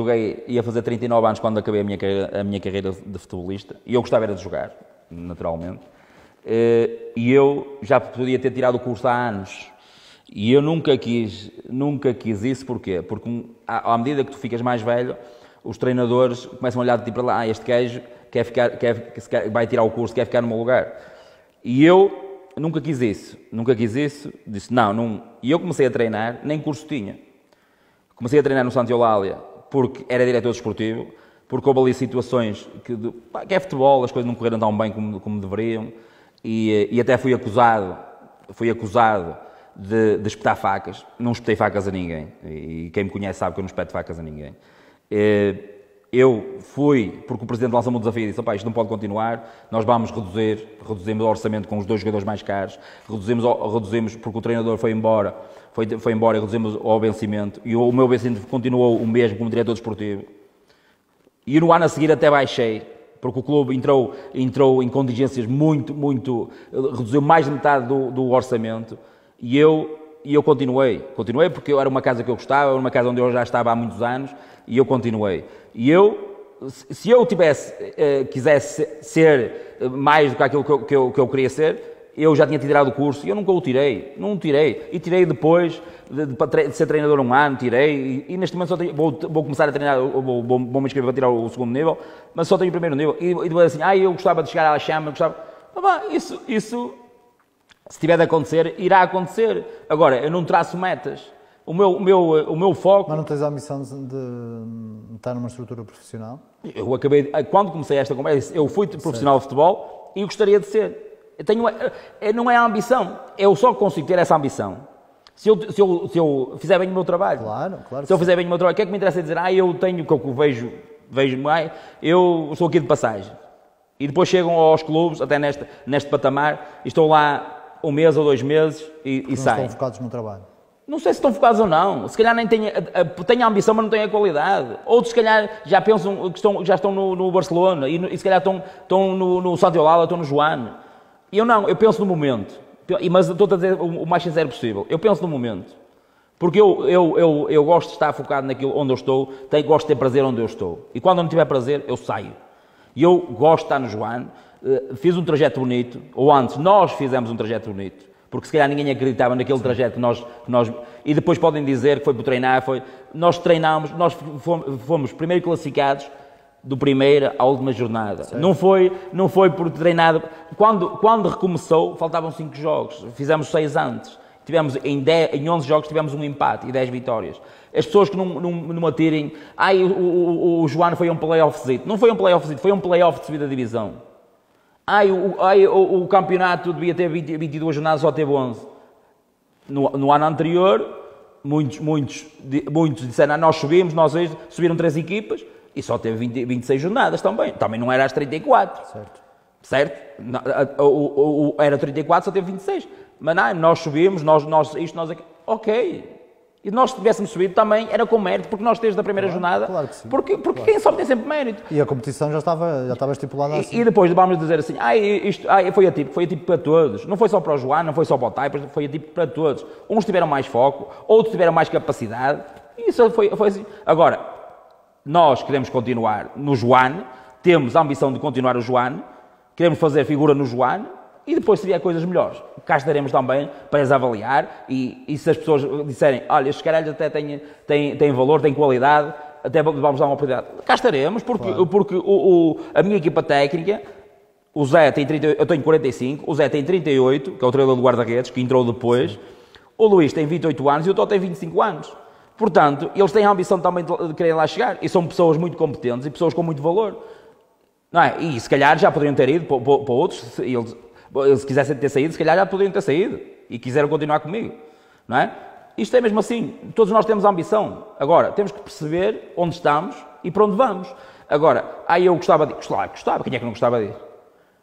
ia fazer 39 anos quando acabei a minha carreira de futebolista, e eu gostava era de jogar, naturalmente, e eu já podia ter tirado o curso há anos, e eu nunca quis isso. Porquê? Porque à medida que tu ficas mais velho, os treinadores começam a olhar de ti para lá, este gajo vai tirar o curso, quer ficar no meu lugar. E eu nunca quis isso, disse não, e eu comecei a treinar, nem curso tinha. Comecei a treinar no Santa Eulália porque era diretor desportivo, porque houve ali situações que é futebol, as coisas não correram tão bem como deveriam, e até fui acusado de espetar facas. Não espetei facas a ninguém, e quem me conhece sabe que eu não espeto facas a ninguém. Eu fui, porque o Presidente lançou-me um desafio e disse, isto não pode continuar, nós vamos reduzimos o orçamento com os 2 jogadores mais caros, reduzimos porque o treinador foi embora e reduzimos o vencimento, e o meu vencimento continuou o mesmo como diretor desportivo. E no ano a seguir até baixei, porque o clube entrou em contingências muito, reduziu mais de metade do orçamento, e eu continuei porque era uma casa que eu gostava, era uma casa onde eu já estava há muitos anos, e eu continuei. E se eu quisesse ser mais do que aquilo que eu queria ser, eu já tinha tirado o curso, e eu nunca o tirei, e tirei depois de ser treinador um ano, e neste momento só vou começar a treinar, vou me inscrever para tirar o segundo nível, mas só tenho o primeiro nível, e depois assim, eu gostava de chegar à chama, isso, se tiver de acontecer, irá acontecer. Agora, eu não traço metas, o meu foco... Mas não tens a ambição de estar numa estrutura profissional? Quando comecei esta conversa, eu fui profissional de futebol e gostaria de ser. Não é a ambição, eu só consigo ter essa ambição se eu fizer bem o meu trabalho. Claro. Se eu fizer bem o meu trabalho, o que é que me interessa dizer? Eu tenho, que eu vejo eu sou aqui de passagem. E depois chegam aos clubes, até neste patamar, e estou lá 1 mês ou 2 meses e saem. Não estão focados no trabalho. Não sei se estão focados ou não. Se calhar nem têm a ambição, mas não têm a qualidade. Outros, se calhar, já pensam que já estão no Barcelona e se calhar estão no Santa Eulália, estão no João. E eu não, eu penso no momento. Mas estou a dizer o mais sincero possível. Eu penso no momento. Porque eu gosto de estar focado naquilo onde eu estou, gosto de ter prazer onde eu estou. E quando eu não tiver prazer, eu saio. E eu gosto de estar no João. Fiz um trajeto bonito, ou antes, nós fizemos um trajeto bonito. Porque se calhar ninguém acreditava naquele trajeto que nós... E depois podem dizer que foi por treinar, nós treinámos, nós fomos primeiro classificados do primeira à última jornada. Não foi por treinado. Quando recomeçou, faltavam 5 jogos. Fizemos 6 antes. Tivemos em 11 jogos tivemos um empate e 10 vitórias. As pessoas que não atirem... o Joano foi um play-off. Não foi um play-off, foi um play-off de subida de divisão. O campeonato devia ter 22 jornadas, só teve 11. No ano anterior, muitos disseram, nós subimos, subiram 3 equipas e só teve 26 jornadas também. Também não era às 34. Certo? Era 34, só teve 26. Mas não, nós subimos, nós aqui. Ok. E nós, se tivéssemos subido também, era com mérito, porque nós desde a primeira jornada... Claro que sim. Porque quem sobe tem sempre mérito. E a competição já estava estipulada assim. E depois vamos dizer assim, foi atípico para todos. Não foi só para o João, não foi só para o Taipas, foi atípico para todos. Uns tiveram mais foco, outros tiveram mais capacidade. E isso foi assim. Agora, nós queremos continuar no João, temos a ambição de continuar o João, queremos fazer figura no João, e depois, se vier coisas melhores, cá estaremos também para as avaliar e se as pessoas disserem, olha, estes caralhos até têm valor, têm qualidade, até vamos dar uma oportunidade. Cá estaremos, porque a minha equipa técnica, o Zé tem 38, eu tenho 45, o Zé tem 38, que é o treinador do guarda-redes, que entrou depois, sim. O Luís tem 28 anos e o Tó tem 25 anos. Portanto, eles têm a ambição também de querer lá chegar e são pessoas muito competentes e pessoas com muito valor. Não é? E se calhar já poderiam ter ido para outros, se quisessem ter saído, se calhar já poderiam ter saído e quiseram continuar comigo, não é? Isto é mesmo assim, todos nós temos ambição. Agora, temos que perceber onde estamos e para onde vamos. Agora, eu gostava de ir. Gostava, quem é que não gostava de ir?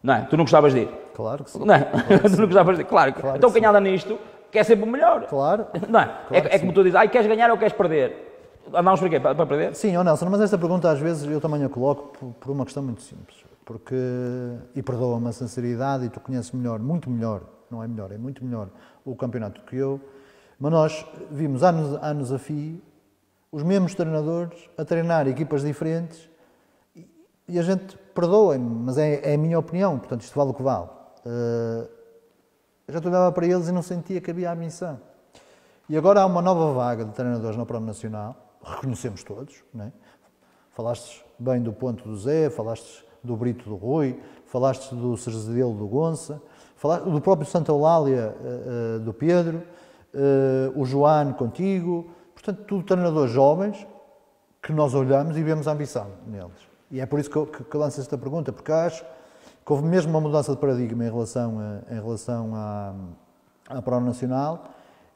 Não é? Tu não gostavas de ir? Claro que sim. Não é? Tu não gostavas de ir? Claro então quem anda nisto quer sempre o melhor. Claro. Não é? É como tu dizes, queres ganhar ou queres perder? Andamos por quê? Para perder? Sim, Nelson, mas esta pergunta às vezes eu também a coloco por uma questão muito simples. Porque, e perdoa-me a sinceridade, e tu conheces melhor, muito melhor, não é melhor, é muito melhor o campeonato que eu, mas nós vimos anos a fio os mesmos treinadores a treinar equipas diferentes e a gente, perdoa-me, mas é a minha opinião, portanto isto vale o que vale. Eu já olhava para eles e não sentia que havia ambição. E agora há uma nova vaga de treinadores na Prova Nacional, reconhecemos todos, não é? Falaste bem do ponto do Zé, falaste do Brito do Rui, falaste do Cerzedelo do Gonça, falaste do próprio Santa Eulália do Pedro, o João contigo, portanto, tudo treinadores jovens que nós olhamos e vemos a ambição neles. E é por isso que eu lanço esta pergunta, porque acho que houve mesmo uma mudança de paradigma em relação à Prova Nacional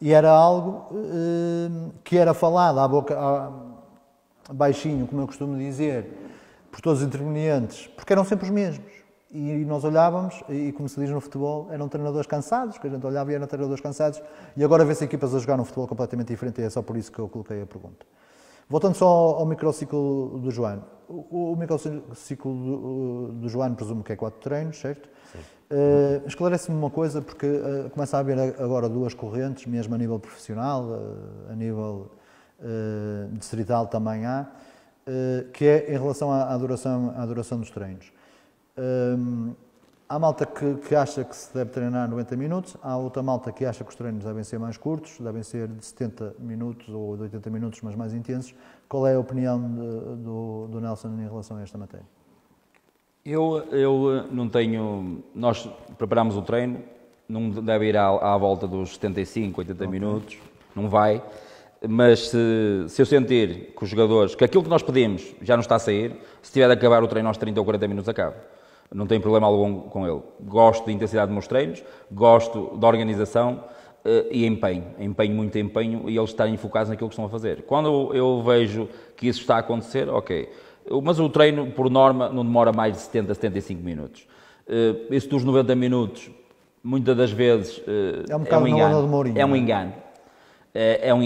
e era algo que era falado à boca, baixinho, como eu costumo dizer, por todos os intervenientes, porque eram sempre os mesmos. E nós olhávamos, e como se diz no futebol, eram treinadores cansados, que a gente olhava e eram treinadores cansados, e agora vê-se equipas a jogar um futebol completamente diferente, e é só por isso que eu coloquei a pergunta. Voltando só ao microciclo do João. O microciclo do João presumo que é 4 treinos, certo? Esclarece-me uma coisa, porque começa a haver agora 2 correntes, mesmo a nível profissional, a nível distrital também há, que é em relação à duração dos treinos. Há malta que acha que se deve treinar 90 minutos, há outra malta que acha que os treinos devem ser mais curtos, devem ser de 70 minutos ou de 80 minutos, mas mais intensos. Qual é a opinião do Nelson em relação a esta matéria? Eu não tenho... Nós preparamos o treino, não deve ir à volta dos 75, 80 minutos, não vai. Mas se eu sentir que os jogadores, que aquilo que nós pedimos já não está a sair, se tiver de acabar o treino aos 30 ou 40 minutos, acaba. Não tenho problema algum com ele. Gosto da intensidade dos meus treinos, gosto da organização e empenho, muito empenho, e eles estarem focados naquilo que estão a fazer. Quando eu vejo que isso está a acontecer, ok. Mas o treino, por norma, não demora mais de 70 a 75 minutos. Isso dos 90 minutos, muitas das vezes, é um engano. Do Mourinho, é um engano.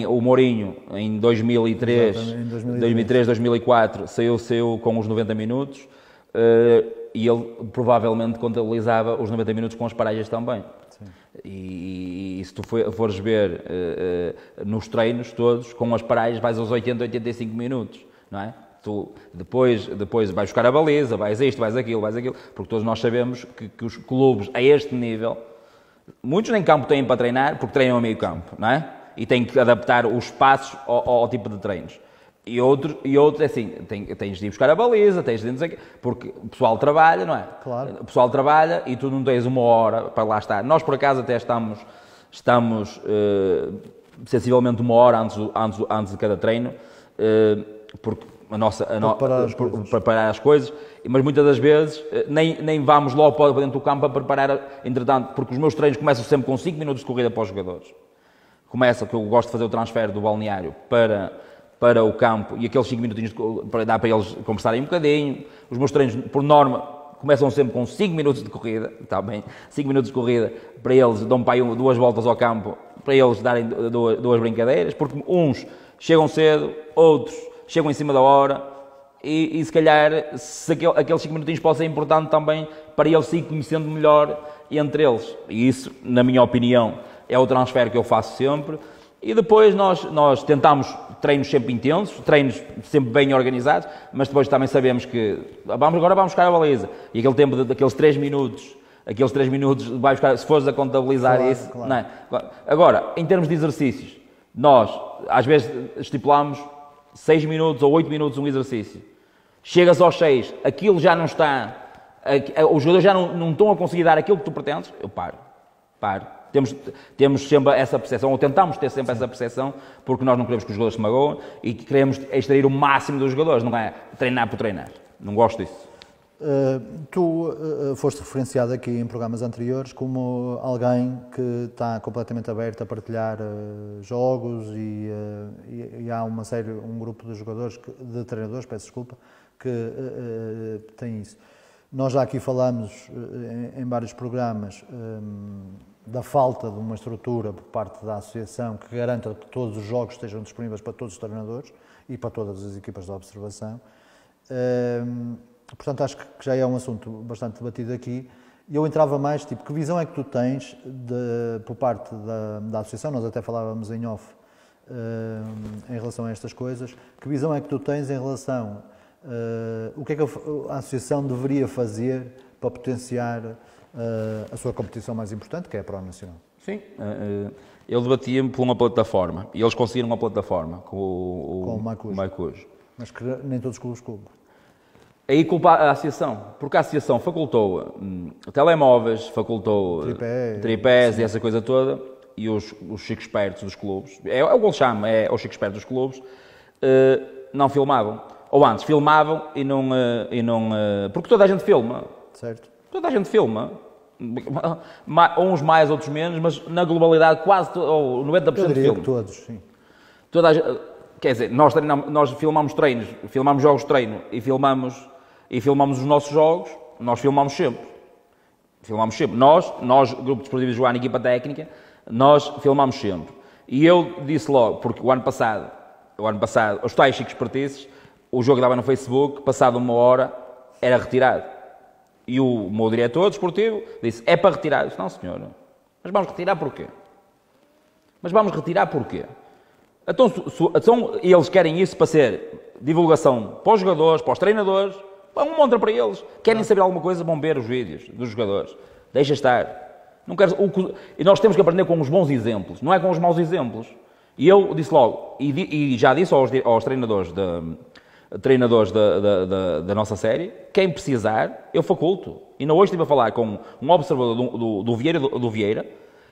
O Mourinho, em 2003, 2004, saiu com os 90 minutos e ele provavelmente contabilizava os 90 minutos com as paragens também. Sim. E se tu fores ver nos treinos todos, com as paragens vais aos 80, 85 minutos, não é? Tu depois vais buscar a baliza, vais isto, vais aquilo, porque todos nós sabemos que os clubes a este nível, muitos nem campo têm para treinar, porque treinam a meio campo, não é? E têm que adaptar os passos ao tipo de treinos. E outros é assim, tens de ir buscar a baliza, tens de ir, não sei o quê, porque o pessoal trabalha, não é? Claro. O pessoal trabalha e tu não tens uma hora para lá estar. Nós, por acaso, até estamos sensivelmente uma hora antes de cada treino, porque preparar as coisas, mas muitas das vezes nem vamos logo para dentro do campo a preparar, entretanto, porque os meus treinos começam sempre com 5 minutos de corrida para os jogadores. Começa, que eu gosto de fazer o transfer do balneário para o campo e aqueles 5 minutinhos para dar para eles conversarem um bocadinho. Os meus treinos, por norma, começam sempre com 5 minutos de corrida, está bem? 5 minutos de corrida, para eles dão para aí 2 voltas ao campo, para eles darem duas brincadeiras, porque uns chegam cedo, outros chegam em cima da hora e se calhar se aqueles 5 minutinhos podem ser importantes também para eles se ir conhecendo melhor entre eles. E isso, na minha opinião, é o transfer que eu faço sempre. E depois nós tentamos treinos sempre intensos, treinos sempre bem organizados, mas depois também sabemos que agora vamos buscar a baliza. E aquele tempo daqueles 3 minutos, vai buscar, se fores a contabilizar claro, isso. Claro. Não é? Agora, em termos de exercícios, nós às vezes estipulamos 6 minutos ou 8 minutos um exercício. Chegas aos 6, aquilo já não está, os jogadores já não estão a conseguir dar aquilo que tu pretendes, eu paro. Temos sempre essa percepção, ou tentamos ter sempre essa percepção, porque nós não queremos que os jogadores se magoem e queremos extrair o máximo dos jogadores, não é treinar por treinar. Não gosto disso. Tu foste referenciado aqui em programas anteriores como alguém que está completamente aberto a partilhar jogos e há um grupo de jogadores, de treinadores, peço desculpa, que tem isso. Nós já aqui falamos em vários programas da falta de uma estrutura por parte da associação que garanta que todos os jogos estejam disponíveis para todos os treinadores e para todas as equipas de observação. Portanto, acho que já é um assunto bastante debatido aqui. E eu entrava mais, tipo, que visão é que tu tens por parte da associação? Nós até falávamos em off em relação a estas coisas. Que visão é que tu tens em relação o que é que a associação deveria fazer para potenciar a sua competição mais importante, que é a Pro Nacional? Sim, eu debatia-me por uma plataforma e eles conseguiram uma plataforma com o Maicujo. Mas que nem todos os clubes cumprem. Aí culpa a associação, porque a associação facultou telemóveis, facultou tripés e essa coisa toda, e os chicos espertos dos clubes, é o que eles chamam, é os chicos espertos dos clubes, não filmavam. Ou antes, filmavam e não porque toda a gente filma. Certo. Toda a gente filma. Uns mais, outros menos, mas na globalidade quase, ou 90% de filme. Todos, sim. Quer dizer, nós filmamos treinos, filmamos jogos de treino e filmamos os nossos jogos, nós filmamos sempre. Nós, Grupo Desportivo de Joana, equipa técnica, nós filmamos sempre. E eu disse logo, porque o ano passado, os tais chicos partices, o jogo dava no Facebook, passado uma hora, era retirado. E o meu diretor desportivo disse, é para retirar. Eu disse, não senhor, mas vamos retirar porquê? Então, eles querem isso para ser divulgação para os jogadores, para os treinadores, um monte para eles. Querem saber alguma coisa, vão ver os vídeos dos jogadores. Deixa estar. E nós temos que aprender com os bons exemplos, não é com os maus exemplos. E eu disse logo, e já disse aos treinadores da nossa série, quem precisar, eu faculto. E hoje estive a falar com um observador do Vieira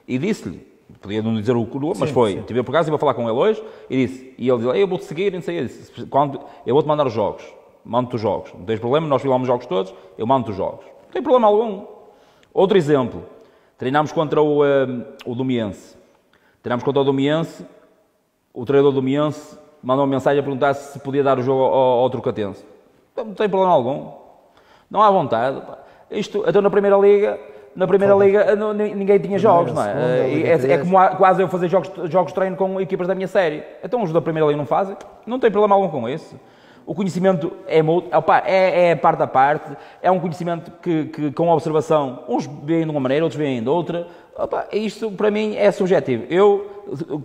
e disse-lhe, podia não dizer o que, mas foi, tive por acaso, estive a falar com ele hoje e ele disse, eu vou-te seguir, não sei, eu vou-te mandar os jogos, mando-te os jogos, não tens problema, nós filmamos os jogos todos, eu mando-te os jogos, não tem problema algum. Outro exemplo, treinámos contra o Domiense, o treinador do Domiense mandou uma mensagem a perguntar se podia dar o jogo ao Trocatense. Não tem problema algum. Não há vontade. Então na Primeira Liga ninguém tinha jogos, não é? É como quase eu fazer jogos de treino com equipas da minha série. Então os da Primeira Liga não fazem. Não tem problema algum com isso. O conhecimento é parte a parte. É um conhecimento que com observação, uns veem de uma maneira, outros veem de outra. Isto para mim é subjetivo.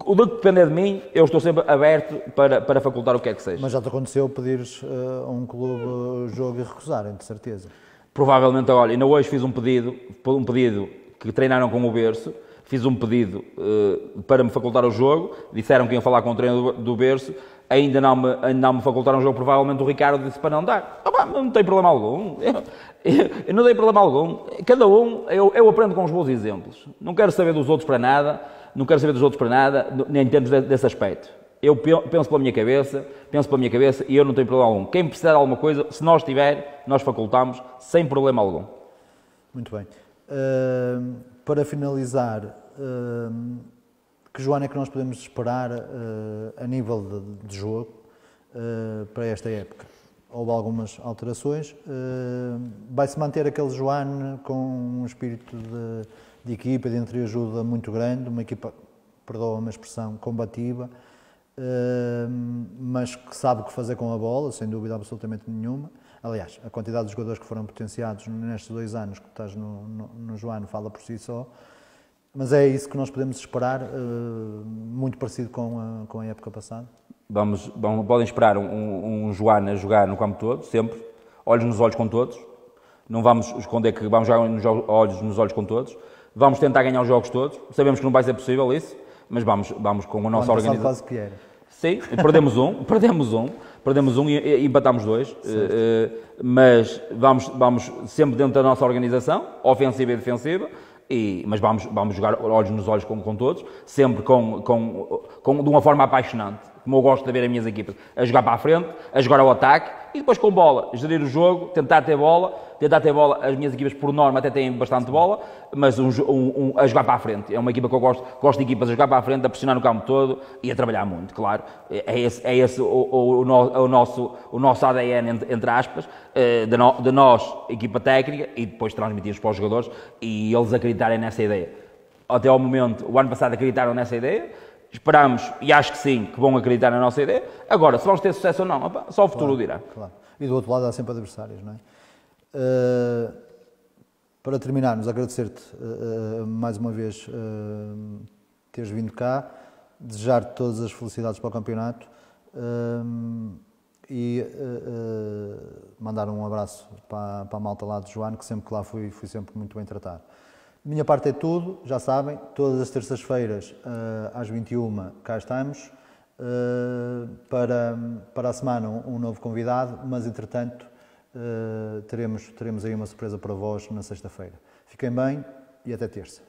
O que depender de mim, eu estou sempre aberto para facultar o que é que seja. Mas já te aconteceu pedires a um clube o jogo e recusarem, de certeza? Provavelmente, olha, ainda hoje fiz um pedido que treinaram com o Berço, fiz um pedido para me facultar o jogo, disseram que iam falar com o treinador do berço, ainda não me facultaram o jogo, provavelmente o Ricardo disse para não dar. Não tem problema algum, eu não tenho problema algum, cada um, eu aprendo com os bons exemplos, não quero saber dos outros para nada, nem termos desse aspecto. Eu penso pela minha cabeça e eu não tenho problema algum. Quem precisar de alguma coisa, se nós tiver, nós facultamos sem problema algum. Muito bem. Para finalizar, que Joana é que nós podemos esperar a nível de jogo para esta época? Houve algumas alterações. Vai-se manter aquele Joana com um espírito de equipa, de entreajuda muito grande, uma equipa, perdoa-me a expressão, combativa, mas que sabe o que fazer com a bola, sem dúvida absolutamente nenhuma. Aliás, a quantidade de jogadores que foram potenciados nestes 2 anos que estás no Joano fala por si só, mas é isso que nós podemos esperar, muito parecido com a época passada. Podem esperar um Joano a jogar no campo todo, sempre, olhos nos olhos com todos, não vamos esconder que vamos jogar olhos nos olhos com todos, vamos tentar ganhar os jogos todos, sabemos que não vai ser possível isso, mas vamos com a nossa organização. Quase que era. Sim, perdemos um e empatámos 2, mas vamos sempre dentro da nossa organização, ofensiva e defensiva, mas vamos jogar olhos nos olhos com todos, sempre de uma forma apaixonante, como eu gosto de ver as minhas equipas, a jogar para a frente, a jogar ao ataque e depois com bola, gerir o jogo, tentar ter bola, as minhas equipas por norma até têm bastante bola, mas a jogar para a frente, é uma equipa que eu gosto de equipas a jogar para a frente, a pressionar no campo todo e a trabalhar muito, claro, é esse o nosso ADN, entre aspas, de nós, equipa técnica, e depois transmitimos para os jogadores e eles acreditarem nessa ideia. Até ao momento, o ano passado acreditaram nessa ideia, esperamos, e acho que sim, que vão acreditar na nossa ideia. Agora, se vamos ter sucesso ou não, só o futuro dirá. Claro. E do outro lado há sempre adversários, não é? Para terminarmos, agradecer-te mais uma vez teres vindo cá, desejar-te todas as felicidades para o campeonato e mandar um abraço para a malta lá de Joano, que sempre que lá fui sempre muito bem tratado. Minha parte é tudo, já sabem, todas as terças-feiras às 21h cá estamos, para a semana um novo convidado, mas entretanto teremos aí uma surpresa para vós na sexta-feira. Fiquem bem e até terça.